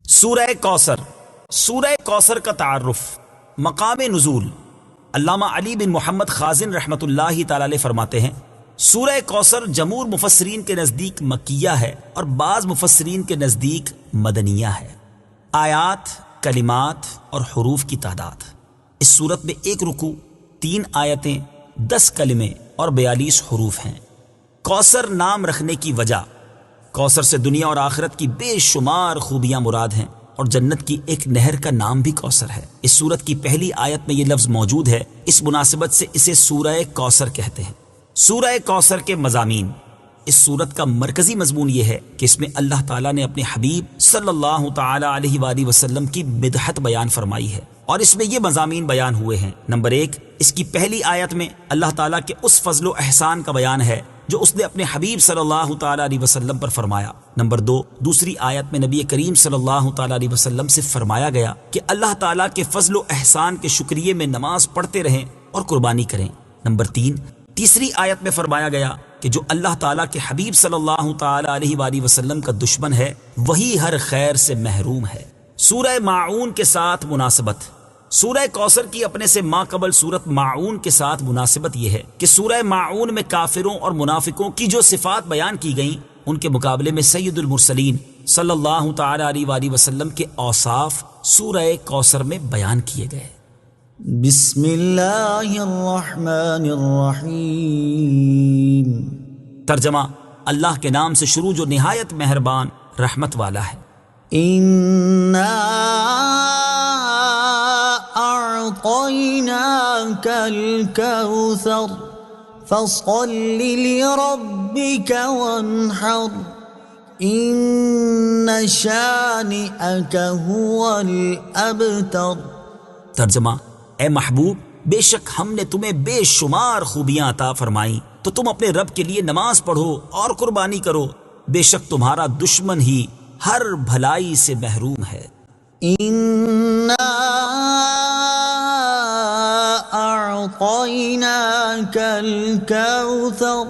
سورہ کوثر۔ سورہ کوثر کا تعارف، مقام نزول۔ علامہ علی بن محمد خازن رحمۃ اللہ تعالی علیہ فرماتے ہیں سورہ کوثر جمہور مفسرین کے نزدیک مکیہ ہے اور بعض مفسرین کے نزدیک مدنیہ ہے۔ آیات، کلمات اور حروف کی تعداد، اس صورت میں 1 رکوع، 3 آیتیں، 10 کلمے اور 42 حروف ہیں۔ کوثر نام رکھنے کی وجہ، کوثر سے دنیا اور آخرت کی بے شمار خوبیاں مراد ہیں اور جنت کی ایک نہر کا نام بھی کوثر ہے۔ اس سورت کی پہلی آیت میں یہ لفظ موجود ہے، اس مناسبت سے اسے سورہ کوثر کہتے ہیں۔ سورہ کوثر کے مضامین، اس سورت کا مرکزی مضمون یہ ہے کہ اس میں اللہ تعالیٰ نے اپنے حبیب صلی اللہ تعالی علیہ وآلہ وسلم کی مدحت بیان فرمائی ہے، اور اس میں یہ مضامین بیان ہوئے ہیں۔ نمبر 1، اس کی پہلی آیت میں اللہ تعالیٰ کے اس فضل و احسان کا بیان ہے جو اس نے اپنے حبیب صلی اللہ تعالی علیہ وسلم پر فرمایا۔ نمبر 2، دوسری آیت میں نبی کریم صلی اللہ تعالی علیہ وسلم سے فرمایا گیا کہ اللہ تعالیٰ کے فضل و احسان کے شکریے میں نماز پڑھتے رہیں اور قربانی کریں۔ نمبر 3، تیسری آیت میں فرمایا گیا کہ جو اللہ تعالیٰ کے حبیب صلی اللہ تعالی علیہ وآلہ وسلم کا دشمن ہے وہی ہر خیر سے محروم ہے۔ سورہ ماعون کے ساتھ مناسبت، سورہ کوثر کی اپنے سے ماقبل سورت ماعون کے ساتھ مناسبت یہ ہے کہ سورہ ماعون میں کافروں اور منافقوں کی جو صفات بیان کی گئیں ان کے مقابلے میں سید المرسلین صلی اللہ تعالی علیہ وآلہ وسلم کے اوصاف سورہ کوثر میں بیان کیے گئے۔ بسم اللہ الرحمن الرحیم۔ ترجمہ، اللہ کے نام سے شروع جو نہایت مہربان رحمت والا ہے۔ اِنَّا أعطيناك الكوثر فصل لربك وانحر إن شانئك هو الأبتر۔ ترجمہ، اے محبوب، بے شک ہم نے تمہیں بے شمار خوبیاں عطا فرمائیں تو تم اپنے رب کے لیے نماز پڑھو اور قربانی کرو، بے شک تمہارا دشمن ہی ہر بھلائی سے محروم ہے۔ أعطيناك الكوثر،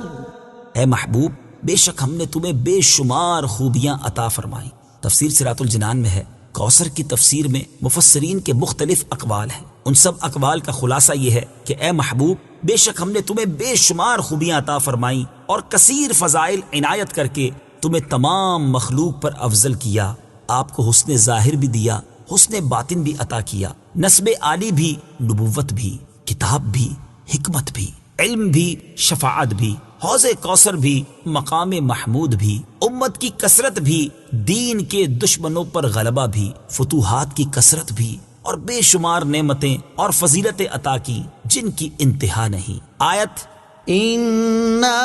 اے محبوب، بے شک ہم نے تمہیں بے شمار خوبیاں عطا فرمائیں۔ تفسیر صراط الجنان میں ہے، کوثر کی تفسیر میں مفسرین کے مختلف اقوال ہیں، ان سب اقوال کا خلاصہ یہ ہے کہ اے محبوب، بے شک ہم نے تمہیں بے شمار خوبیاں عطا فرمائیں اور کثیر فضائل عنایت کر کے تمہیں تمام مخلوق پر افضل کیا، آپ کو حسن ظاہر بھی دیا، حسن باطن بھی عطا کیا، نسب عالی بھی، نبوت بھی، کتاب بھی، حکمت بھی، علم بھی، شفاعت بھی، حوض کوثر بھی، مقام محمود بھی، امت کی کثرت بھی، دین کے دشمنوں پر غلبہ بھی، فتوحات کی کثرت بھی، اور بے شمار نعمتیں اور فضیلتیں عطا کی جن کی انتہا نہیں۔ آیت إِنَّا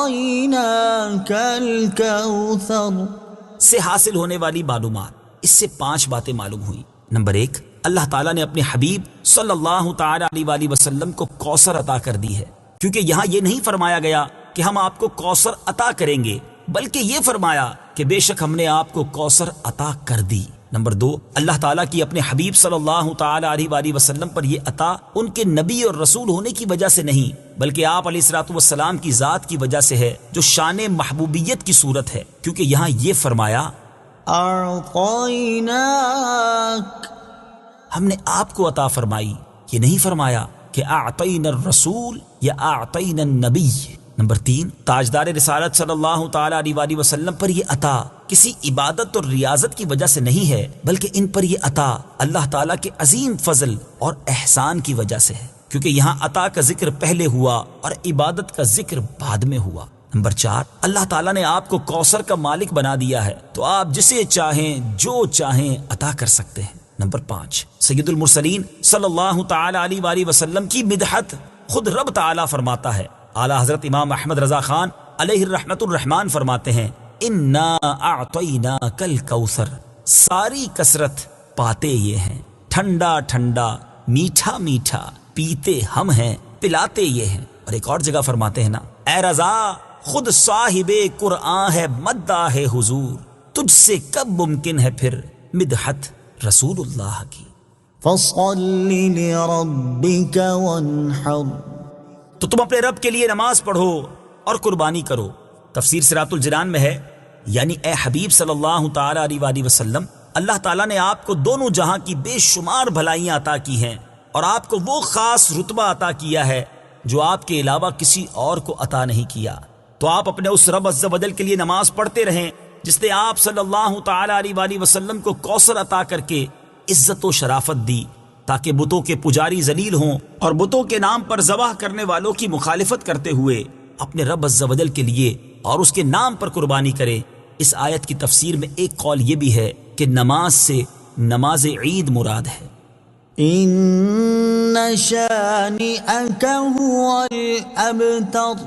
أَعْطَيْنَاكَ الْكَوْثَرَ سے حاصل ہونے والی معلومات، اس سے 5 باتیں معلوم ہوئیں۔ نمبر 1، اللہ تعالیٰ نے اپنے حبیب صلی اللہ تعالی علیہ وآلہ وسلم کو کوثر عطا کر دی ہے، کیونکہ یہاں یہ نہیں فرمایا گیا کہ ہم آپ کو کوثر عطا کریں گے، بلکہ یہ فرمایا کہ بے شک ہم نے آپ کو کوثر عطا کر دی۔ نمبر 2، اللہ تعالیٰ کی اپنے حبیب صلی اللہ تعالی علیہ وآلہ وسلم پر یہ عطا ان کے نبی اور رسول ہونے کی وجہ سے نہیں، بلکہ آپ علیہ الصلوۃ والسلام کی ذات کی وجہ سے ہے، جو شان محبوبیت کی صورت ہے، کیونکہ یہاں یہ فرمایا أَعْطَيْنَاكَ، ہم نے آپ کو عطا فرمائی، یہ نہیں فرمایا کہ اعطینا الرسول یا اعطینا النبی۔ نمبر 3، تاجدار رسالت صلی اللہ تعالی علیہ وآلہ وسلم پر یہ عطا کسی عبادت اور ریاضت کی وجہ سے نہیں ہے، بلکہ ان پر یہ عطا اللہ تعالیٰ کے عظیم فضل اور احسان کی وجہ سے ہے، کیونکہ یہاں عطا کا ذکر پہلے ہوا اور عبادت کا ذکر بعد میں ہوا۔ نمبر 4، اللہ تعالیٰ نے آپ کو کوثر کا مالک بنا دیا ہے تو آپ جسے چاہیں جو چاہیں عطا کر سکتے ہیں۔ نمبر 5، سید المرسلین صلی اللہ تعالی علیہ وآلہ وسلم کی مدحت خود رب تعالیٰ فرماتا ہے۔ اعلیٰ حضرت امام احمد رضا خان علیہ الرحمت الرحمان فرماتے ہیں، انا اعطیناک الکوثر، ساری کثرت پاتے یہ ہیں، ٹھنڈا ٹھنڈا، میٹھا میٹھا، پیتے ہم ہیں، پلاتے یہ ہیں۔ اور ایک اور جگہ فرماتے ہیں نا، اے رضا خود صاحب قرآن ہے مداح حضور، تجھ سے کب ممکن ہے پھر مدحت رسول اللہ کی۔ فَصَلِّ لِرَبِّكَ وَانْحَرْ، تو تم اپنے رب کے لیے نماز پڑھو اور قربانی کرو۔ تفسیر صراط الجنان میں ہے، یعنی اے حبیب صلی اللہ تعالی علیہ وآلہ وسلم، اللہ تعالیٰ نے آپ کو دونوں جہاں کی بے شمار بھلائیاں عطا کی ہیں اور آپ کو وہ خاص رتبہ عطا کیا ہے جو آپ کے علاوہ کسی اور کو عطا نہیں کیا۔ تو آپ اپنے اس رب عز و جل کے لیے نماز پڑھتے رہیں جس نے آپ صلی اللہ تعالی علیہ وآلہ وسلم کو کوثر عطا کر کے عزت و شرافت دی، تاکہ بتوں کے پجاری ذلیل ہوں اور بتوں کے نام پر ذبح کرنے والوں کی مخالفت کرتے ہوئے اپنے رب عز و جل کے لیے اور اس کے نام پر قربانی کرے۔ اس آیت کی تفسیر میں ایک قول یہ بھی ہے کہ نماز سے نماز عید مراد ہے۔ ان شانئک هو الابتر،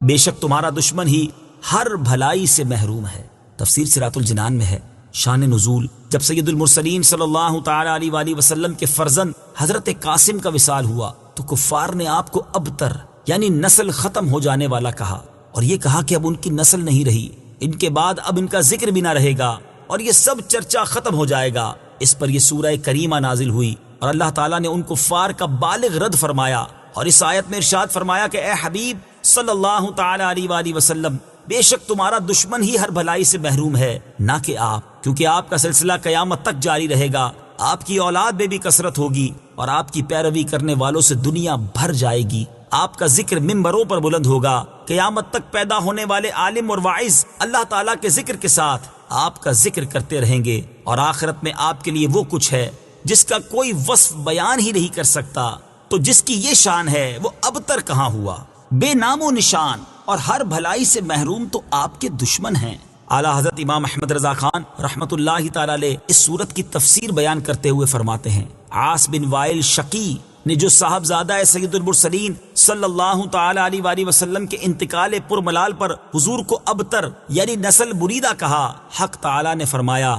بے شک تمہارا دشمن ہی ہر بھلائی سے محروم ہے۔ تفسیر صراط الجنان میں ہے۔ شان نزول، جب سید المرسلین صلی اللہ تعالی علیہ وآلہ وسلم کے فرزند حضرت قاسم کا وصال ہوا تو کفار نے آپ کو ابتر یعنی نسل ختم ہو جانے والا کہا، اور یہ کہا کہ اب ان کی نسل نہیں رہی، ان کے بعد اب ان کا ذکر بھی نہ رہے گا اور یہ سب چرچا ختم ہو جائے گا۔ اس پر یہ سورہ کریمہ نازل ہوئی اور اللہ تعالیٰ نے ان کفار کا بالغ رد فرمایا، اور اس آیت میں ارشاد فرمایا کہ اے حبیب صلی اللہ تعالی علیہ وآلہ وسلم، بے شک تمہارا دشمن ہی ہر بھلائی سے محروم ہے، نہ کہ آپ، کیونکہ آپ کا سلسلہ قیامت تک جاری رہے گا، آپ کی اولاد میں بھی کثرت ہوگی اور آپ کی پیروی کرنے والوں سے دنیا بھر جائے گی۔ آپ کا ذکر ممبروں پر بلند ہوگا، قیامت تک پیدا ہونے والے عالم اور واعظ اللہ تعالیٰ کے ذکر کے ساتھ آپ کا ذکر کرتے رہیں گے، اور آخرت میں آپ کے لیے وہ کچھ ہے جس کا کوئی وصف بیان ہی نہیں کر سکتا۔ تو جس کی یہ شان ہے وہ ابتر کہاں ہوا، بے نام و نشان اور ہر بھلائی سے محروم تو آپ کے دشمن ہیں۔ اعلیٰ حضرت امام احمد رضا خان رحمۃ اللہ تعالی علیہ اس سورت کی تفسیر بیان کرتے ہوئے فرماتے ہیں، عاص بن وائل شقی نے جو صاحبزادہ سید المرسلین صلی اللہ تعالی علیہ وآلہ وسلم کے انتقال پرملال پر حضور کو ابتر یعنی نسل بریدہ کہا، حق تعالی نے فرمایا،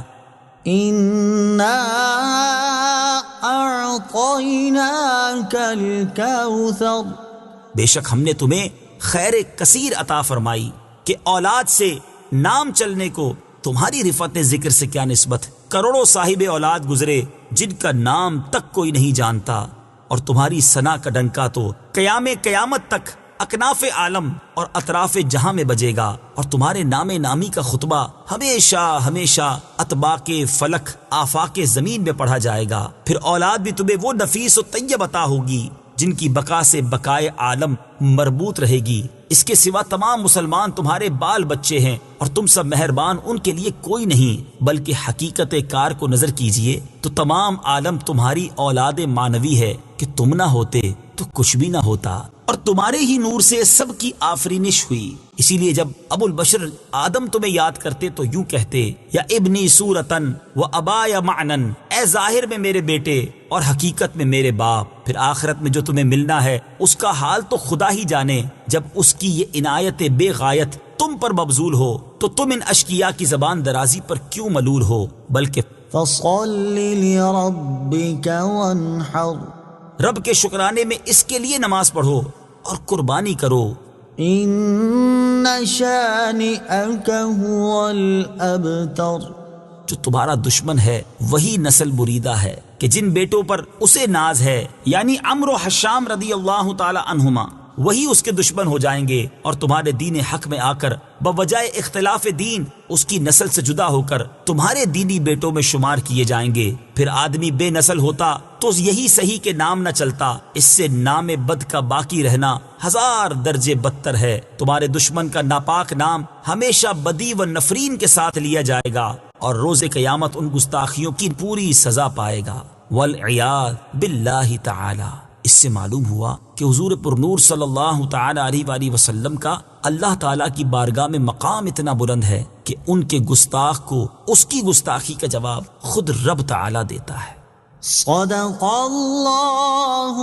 انا اعطیناک الکوثر، بے شک ہم نے تمہیں خیر کثیر عطا فرمائی، کہ اولاد سے نام چلنے کو تمہاری رفعت ذکر سے کیا نسبت؟ کروڑوں صاحب اولاد گزرے جن کا نام تک کوئی نہیں جانتا، اور تمہاری ثنا کا ڈنکا تو قیامت تک اکناف عالم اور اطراف جہاں میں بجے گا، اور تمہارے نام نامی کا خطبہ ہمیشہ ہمیشہ اطباق فلک آفاق زمین میں پڑھا جائے گا۔ پھر اولاد بھی تمہیں وہ نفیس و طیب عطا ہوگی جن کی بقا سے بقائے عالم مربوط رہے گی۔ اس کے سوا تمام مسلمان تمہارے بال بچے ہیں، اور تم سب مہربان ان کے لیے کوئی نہیں، بلکہ حقیقت کار کو نظر کیجئے تو تمام عالم تمہاری اولاد مانوی ہے، کہ تم نہ ہوتے تو کچھ بھی نہ ہوتا، اور تمہارے ہی نور سے سب کی آفرینش ہوئی۔ اسی لیے جب ابو البشر آدم تمہیں یاد کرتے تو یوں کہتے، یا ابنی صورتن و ابایا معنن، اے ظاہر میں میرے بیٹے اور حقیقت میں میرے باپ۔ پھر آخرت میں جو تمہیں ملنا ہے اس کا حال تو خدا ہی جانے، جب اس کی یہ عنایت بے غایت تم پر مبذول ہو تو تم ان اشقیاء کی زبان درازی پر کیوں ملول ہو، بلکہ فصل لربک وانحر، رب کے شکرانے میں اس کے لیے نماز پڑھو اور قربانی کرو۔ ان شانئک هو الابتر، جو تمہارا دشمن ہے وہی نسل بریدہ ہے، کہ جن بیٹوں پر اسے ناز ہے، یعنی عمرو و حشام رضی اللہ تعالی عنہما، وہی اس کے دشمن ہو جائیں گے، اور تمہارے دین حق میں آ کر بوجہ اختلاف دین اس کی نسل سے جدا ہو کر تمہارے دینی بیٹوں میں شمار کیے جائیں گے۔ پھر آدمی بے نسل ہوتا تو یہی صحیح کہ نام نہ چلتا، اس سے نام بد کا باقی رہنا 1000 درجے بدتر ہے۔ تمہارے دشمن کا ناپاک نام ہمیشہ بدی و نفرین کے ساتھ لیا جائے گا، اور روز قیامت ان گستاخیوں کی پوری سزا پائے گا، والعیاذ باللہ تعالی۔ اس سے معلوم ہوا کہ حضور پرنور صلی اللہ تعالی علیہ وآلہ وسلم کا اللہ تعالیٰ کی بارگاہ میں مقام اتنا بلند ہے کہ ان کے گستاخ کو اس کی گستاخی کا جواب خود رب تعالیٰ دیتا ہے۔ صدق اللہ